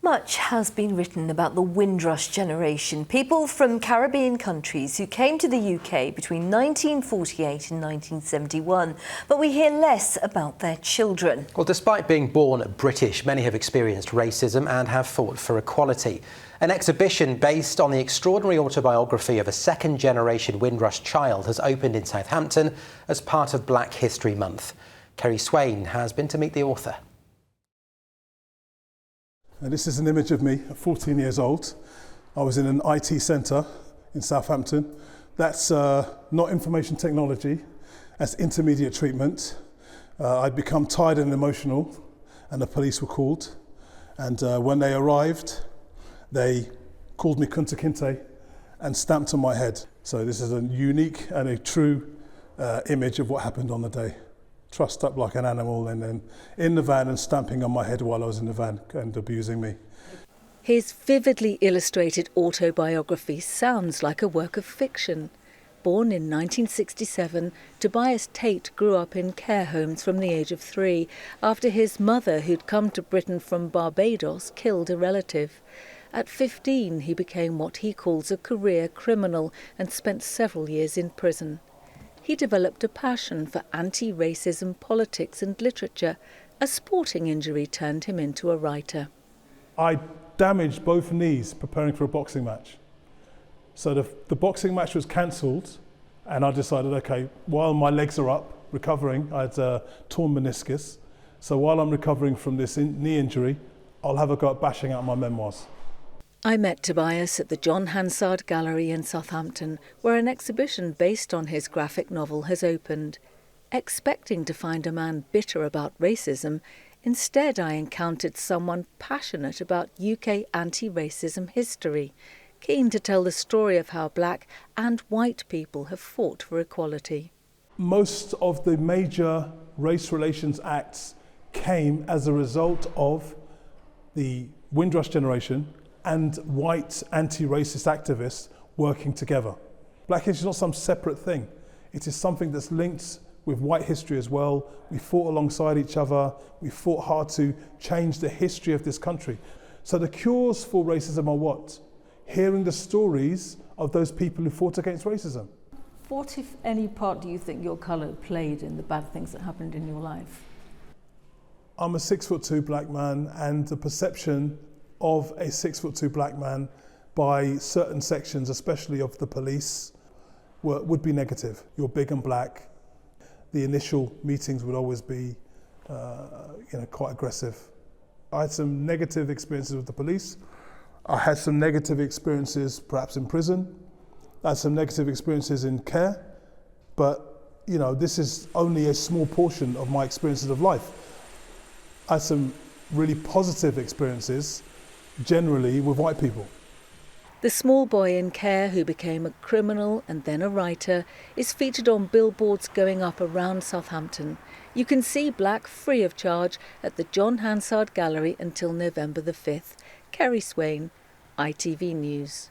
Much has been written about the Windrush generation, people from Caribbean countries who came to the UK between 1948 and 1971, but we hear less about their children. Well, despite being born British, many have experienced racism and have fought for equality. An exhibition based on the extraordinary autobiography of a second-generation Windrush child has opened in Southampton as part of Black History Month. Kerry Swain has been to meet the author. And this is an image of me at 14 years old. I was in an IT centre in Southampton. That's not information technology, that's intermediate treatment. I'd become tired and emotional, and the police were called. And when they arrived, they called me Kunta Kinte and stamped on my head. So this is a unique and a true image of what happened on the day. Trussed up like an animal and then in the van and stamping on my head while I was in the van and abusing me. His vividly illustrated autobiography sounds like a work of fiction. Born in 1967, Tobias Taitt grew up in care homes from the age of 3 after his mother, who'd come to Britain from Barbados, killed a relative. At 15, he became what he calls a career criminal and spent several years in prison. He developed a passion for anti-racism politics and literature. A sporting injury turned him into a writer. I damaged both knees preparing for a boxing match. So the boxing match was cancelled and I decided, okay, while my legs are up, recovering, I had a torn meniscus. So while I'm recovering from this knee injury, I'll have a go at bashing out my memoirs. I met Tobias at the John Hansard Gallery in Southampton, where an exhibition based on his graphic novel has opened. Expecting to find a man bitter about racism, instead I encountered someone passionate about UK anti-racism history, keen to tell the story of how black and white people have fought for equality. Most of the major race relations acts came as a result of the Windrush generation and white anti-racist activists working together. Black history is not some separate thing. It is something that's linked with white history as well. We fought alongside each other. We fought hard to change the history of this country. So the cures for racism are what? Hearing the stories of those people who fought against racism. What, if any, part do you think your colour played in the bad things that happened in your life? I'm a 6'2" black man, and the perception of a 6'2" black man by certain sections, especially of the police, would be negative. You're big and black. The initial meetings would always be quite aggressive. I had some negative experiences with the police. I had some negative experiences perhaps in prison. I had some negative experiences in care. But this is only a small portion of my experiences of life. I had some really positive experiences generally with white people. The small boy in care who became a criminal and then a writer is featured on billboards going up around Southampton. You can see Black free of charge at the John Hansard Gallery until November the 5th. Kerry Swain, ITV News.